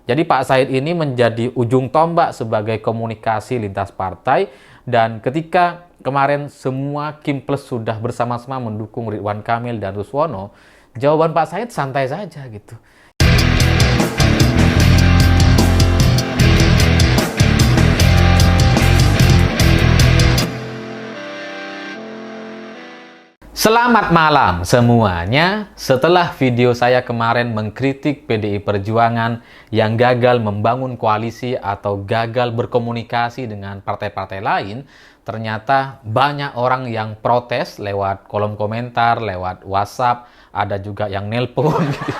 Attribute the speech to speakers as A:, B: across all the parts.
A: Jadi Pak Said ini menjadi ujung tombak sebagai komunikasi lintas partai, dan ketika kemarin semua Kim Plus sudah bersama-sama mendukung Ridwan Kamil dan Suswono, jawaban Pak Said santai saja gitu. Selamat malam semuanya. Setelah video saya kemarin mengkritik PDI Perjuangan yang gagal membangun koalisi atau gagal berkomunikasi dengan partai-partai lain, ternyata banyak orang yang protes lewat kolom komentar, lewat WhatsApp, ada juga yang nelpon gitu.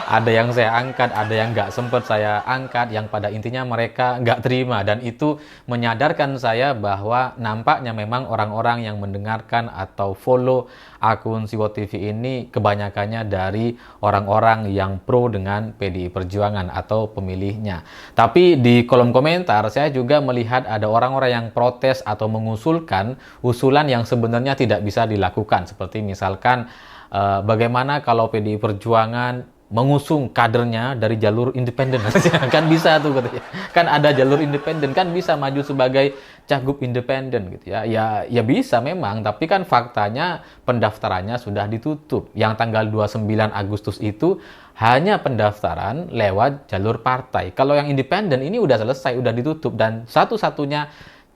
A: Ada yang saya angkat, ada yang nggak sempat saya angkat, yang pada intinya mereka nggak terima. Dan itu menyadarkan saya bahwa nampaknya memang orang-orang yang mendengarkan atau follow akun Siwo TV ini kebanyakannya dari orang-orang yang pro dengan PDI Perjuangan atau pemilihnya. Tapi di kolom komentar saya juga melihat ada orang-orang yang protes atau mengusulkan usulan yang sebenarnya tidak bisa dilakukan. Seperti misalkan bagaimana kalau PDI Perjuangan mengusung kadernya dari jalur independen. Kan bisa tuh katanya. Kan ada jalur independen, kan bisa maju sebagai cagup independen gitu ya. Ya bisa memang, tapi kan faktanya pendaftarannya sudah ditutup. Yang tanggal 29 Agustus itu hanya pendaftaran lewat jalur partai. Kalau yang independen ini udah selesai, udah ditutup, dan satu-satunya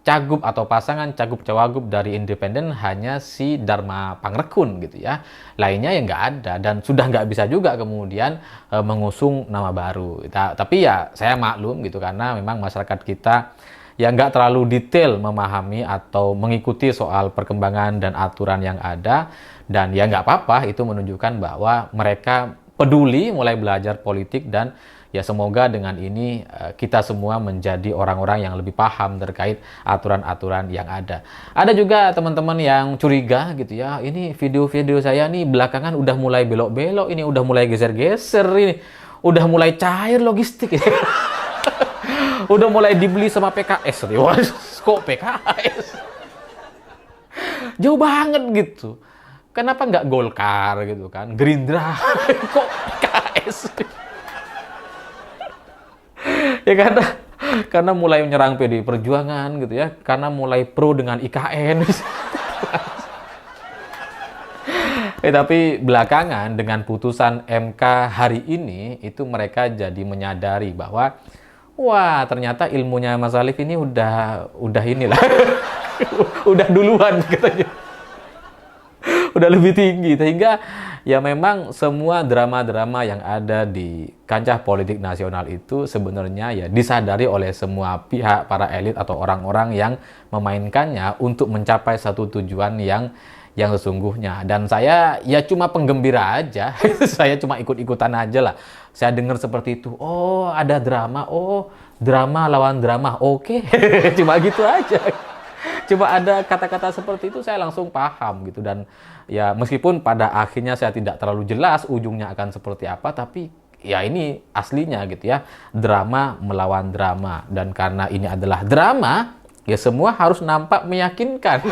A: cagup atau pasangan cagup cawagup dari independen hanya si Dharma Pangrekun gitu ya. Lainnya ya nggak ada, dan sudah nggak bisa juga kemudian mengusung nama baru. Tapi ya saya maklum gitu, karena memang masyarakat kita ya nggak terlalu detail memahami atau mengikuti soal perkembangan dan aturan yang ada. Dan ya nggak apa-apa, itu menunjukkan bahwa mereka peduli mulai belajar politik, dan ya semoga dengan ini kita semua menjadi orang-orang yang lebih paham terkait aturan-aturan yang ada. Ada juga teman-teman yang curiga gitu ya, ini video-video saya nih belakangan udah mulai belok-belok, ini udah mulai geser-geser, ini udah mulai cair logistik. Udah mulai dibeli sama PKS. Wah, kok PKS? Jauh banget gitu. Kenapa nggak Golkar gitu kan? Gerindra, kok PKS? Ya karena mulai menyerang PDI Perjuangan gitu ya, karena mulai pro dengan IKN. Tapi belakangan dengan putusan MK hari ini itu mereka jadi menyadari bahwa wah, ternyata ilmunya Mas Alif ini udah inilah. Udah duluan katanya. Udah lebih tinggi, sehingga ya memang semua drama-drama yang ada di kancah politik nasional itu sebenarnya ya disadari oleh semua pihak, para elit atau orang-orang yang memainkannya untuk mencapai satu tujuan yang sesungguhnya. Dan saya ya cuma penggembira aja. Saya cuma ikut-ikutan aja lah. Saya dengar seperti itu, oh ada drama, oh drama lawan drama, oke. Cuma gitu aja. Coba ada kata-kata seperti itu saya langsung paham gitu. Dan ya meskipun pada akhirnya saya tidak terlalu jelas ujungnya akan seperti apa, tapi ya ini aslinya gitu ya, drama melawan drama. Dan karena ini adalah drama, ya semua harus nampak meyakinkan.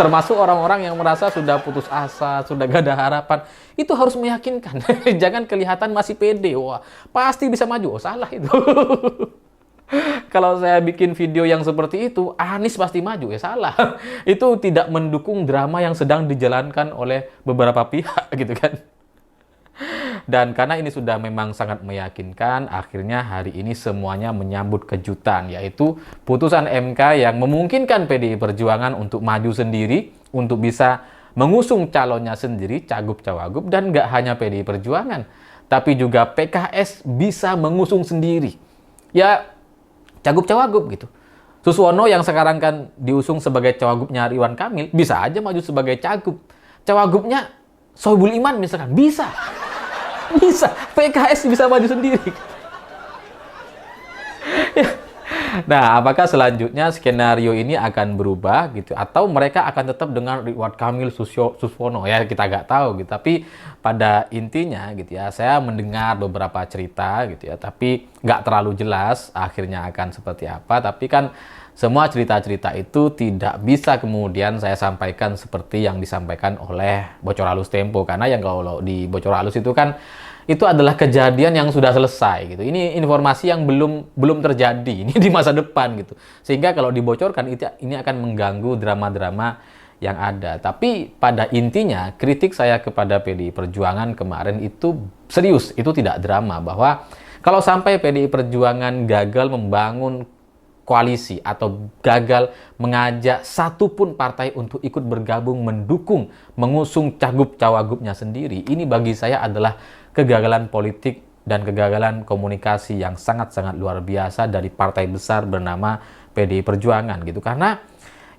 A: Termasuk orang-orang yang merasa sudah putus asa, sudah gak ada harapan, itu harus meyakinkan. Jangan kelihatan masih pede, wah pasti bisa maju. Oh, salah itu. Kalau saya bikin video yang seperti itu, Anies pasti maju, ya salah. Itu tidak mendukung drama yang sedang dijalankan oleh beberapa pihak gitu kan. Dan karena ini sudah memang sangat meyakinkan, akhirnya hari ini semuanya menyambut kejutan, yaitu putusan MK yang memungkinkan PDI Perjuangan untuk maju sendiri, untuk bisa mengusung calonnya sendiri, cagup cawagup, dan nggak hanya PDI Perjuangan, tapi juga PKS bisa mengusung sendiri. Ya, cagup cawagup gitu. Suswono yang sekarang kan diusung sebagai cawagupnya Ridwan Kamil bisa aja maju sebagai cagup. Cawagupnya Sohibul Iman misalkan bisa. Bisa. PKS bisa maju sendiri. Nah, apakah selanjutnya skenario ini akan berubah gitu, atau mereka akan tetap dengan Ridwan Kamil, Suswono? Ya kita nggak tahu gitu. Tapi pada intinya gitu ya, saya mendengar beberapa cerita gitu ya, tapi nggak terlalu jelas akhirnya akan seperti apa. Tapi kan semua cerita-cerita itu tidak bisa kemudian saya sampaikan seperti yang disampaikan oleh Bocor Halus Tempo, karena yang kalau di Bocor Halus itu kan itu adalah kejadian yang sudah selesai gitu. Ini informasi yang belum terjadi, ini di masa depan gitu. Sehingga kalau dibocorkan ini akan mengganggu drama-drama yang ada. Tapi pada intinya kritik saya kepada PDI Perjuangan kemarin itu serius, itu tidak drama, bahwa kalau sampai PDI Perjuangan gagal membangun koalisi atau gagal mengajak satupun partai untuk ikut bergabung mendukung mengusung cagup-cawagupnya sendiri, ini bagi saya adalah kegagalan politik dan kegagalan komunikasi yang sangat-sangat luar biasa dari partai besar bernama PDI Perjuangan gitu. Karena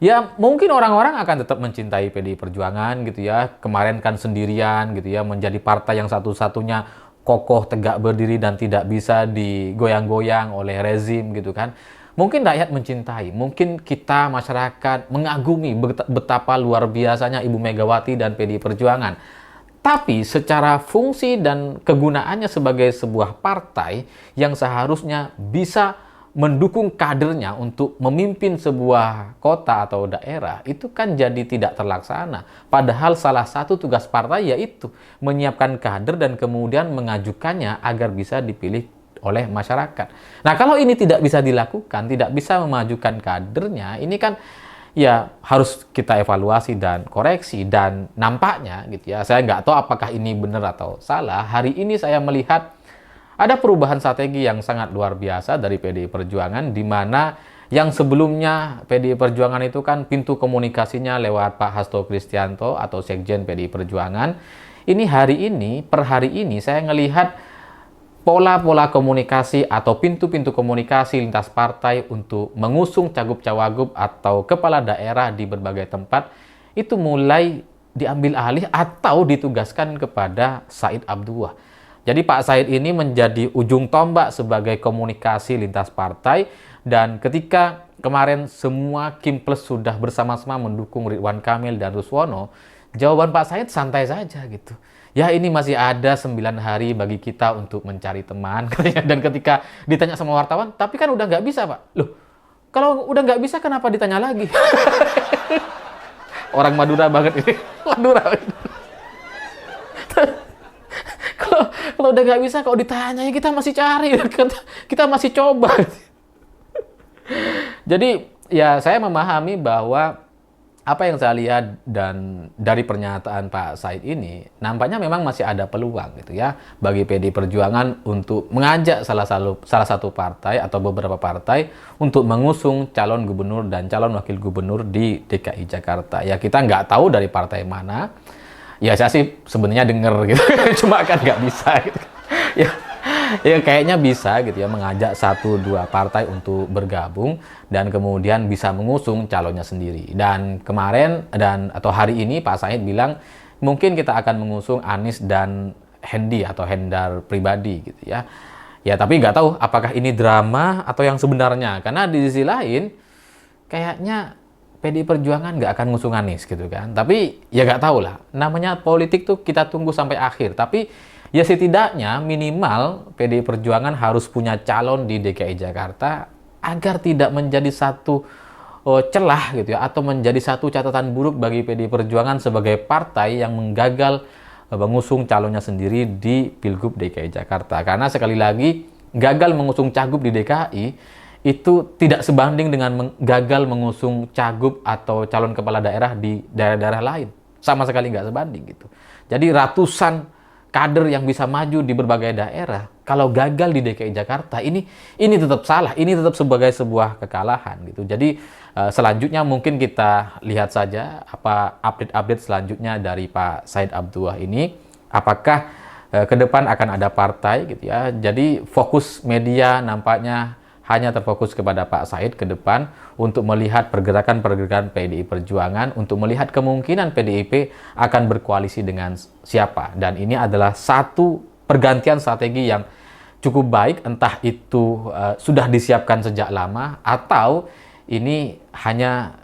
A: ya mungkin orang-orang akan tetap mencintai PDI Perjuangan gitu ya. Kemarin kan sendirian gitu ya, menjadi partai yang satu-satunya kokoh tegak berdiri dan tidak bisa digoyang-goyang oleh rezim gitu kan. Mungkin rakyat mencintai, mungkin kita masyarakat mengagumi betapa luar biasanya Ibu Megawati dan PDI Perjuangan. Tapi secara fungsi dan kegunaannya sebagai sebuah partai yang seharusnya bisa mendukung kadernya untuk memimpin sebuah kota atau daerah, itu kan jadi tidak terlaksana. Padahal salah satu tugas partai yaitu menyiapkan kader dan kemudian mengajukannya agar bisa dipilih oleh masyarakat. Nah, kalau ini tidak bisa dilakukan, tidak bisa memajukan kadernya, ini kan ya harus kita evaluasi dan koreksi. Dan nampaknya gitu ya, saya nggak tahu apakah ini benar atau salah, hari ini saya melihat ada perubahan strategi yang sangat luar biasa dari PDI Perjuangan, di mana yang sebelumnya PDI Perjuangan itu kan pintu komunikasinya lewat Pak Hasto Kristianto atau Sekjen PDI Perjuangan. Ini hari ini, per hari ini saya ngelihat pola-pola komunikasi atau pintu-pintu komunikasi lintas partai untuk mengusung cagup-cawagup atau kepala daerah di berbagai tempat itu mulai diambil alih atau ditugaskan kepada Said Abdullah. Jadi Pak Said ini menjadi ujung tombak sebagai komunikasi lintas partai, dan ketika kemarin semua Kim Plus sudah bersama-sama mendukung Ridwan Kamil dan Ruswono, jawaban Pak Said santai saja gitu. Ya, ini masih ada 9 hari bagi kita untuk mencari teman. Dan ketika ditanya sama wartawan, tapi kan udah nggak bisa, Pak. Loh, kalau udah nggak bisa kenapa ditanya lagi? Orang Madura banget ini. Madura. Kalau udah nggak bisa, kalau ditanya, ya kita masih cari. Kita masih coba. Jadi, ya saya memahami bahwa apa yang saya lihat dan dari pernyataan Pak Said ini, nampaknya memang masih ada peluang gitu ya bagi PDI Perjuangan untuk mengajak salah satu partai atau beberapa partai untuk mengusung calon gubernur dan calon wakil gubernur di DKI Jakarta. Ya kita nggak tahu dari partai mana. Ya saya sih sebenarnya denger gitu, cuma kan nggak bisa gitu. Ya kayaknya bisa gitu ya, mengajak 1-2 partai untuk bergabung dan kemudian bisa mengusung calonnya sendiri. Dan kemarin atau hari ini Pak Said bilang mungkin kita akan mengusung Anies dan Hendi atau Hendar pribadi gitu ya. Ya tapi nggak tahu apakah ini drama atau yang sebenarnya, karena di sisi lain kayaknya PDI Perjuangan nggak akan ngusung Anies gitu kan. Tapi ya nggak tahu lah, namanya politik tuh kita tunggu sampai akhir. Tapi ya setidaknya minimal PDI Perjuangan harus punya calon di DKI Jakarta agar tidak menjadi satu celah gitu ya, atau menjadi satu catatan buruk bagi PDI Perjuangan sebagai partai yang menggagal mengusung calonnya sendiri di Pilgub DKI Jakarta. Karena sekali lagi, gagal mengusung cagup di DKI itu tidak sebanding dengan gagal mengusung cagup atau calon kepala daerah di daerah-daerah lain. Sama sekali nggak sebanding gitu. Jadi ratusan kader yang bisa maju di berbagai daerah, kalau gagal di DKI Jakarta, ini tetap salah, ini tetap sebagai sebuah kekalahan gitu. Jadi selanjutnya mungkin kita lihat saja apa update-update selanjutnya dari Pak Said Abdullah ini. Apakah ke depan akan ada partai gitu ya. Jadi fokus media nampaknya hanya terfokus kepada Pak Said ke depan untuk melihat pergerakan-pergerakan PDI Perjuangan, untuk melihat kemungkinan PDIP akan berkoalisi dengan siapa. Dan ini adalah satu pergantian strategi yang cukup baik, entah itu sudah disiapkan sejak lama atau ini hanya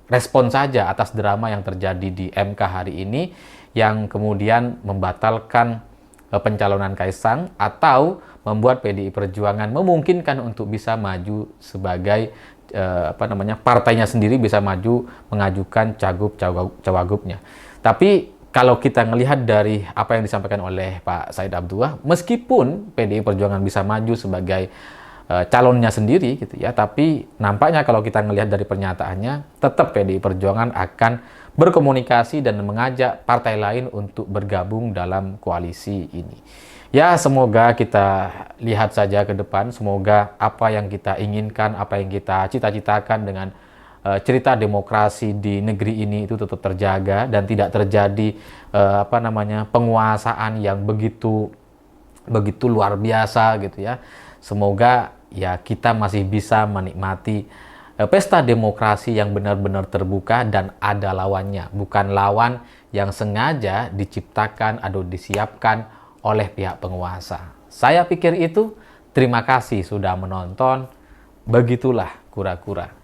A: respon saja atas drama yang terjadi di MK hari ini yang kemudian membatalkan pencalonan Kaisang atau membuat PDI Perjuangan memungkinkan untuk bisa maju sebagai partainya sendiri bisa maju mengajukan cagup cawagupnya. Tapi kalau kita melihat dari apa yang disampaikan oleh Pak Said Abdullah, meskipun PDI Perjuangan bisa maju sebagai calonnya sendiri gitu ya, tapi nampaknya kalau kita melihat dari pernyataannya, tetap PDI Perjuangan akan berkomunikasi dan mengajak partai lain untuk bergabung dalam koalisi ini. Ya, semoga kita lihat saja ke depan, semoga apa yang kita inginkan, apa yang kita cita-citakan dengan cerita demokrasi di negeri ini itu tetap terjaga dan tidak terjadi penguasaan yang begitu luar biasa gitu ya. Semoga ya kita masih bisa menikmati pesta demokrasi yang benar-benar terbuka dan ada lawannya, bukan lawan yang sengaja diciptakan atau disiapkan oleh pihak penguasa. Saya pikir itu. Terima kasih sudah menonton. Begitulah kura-kura.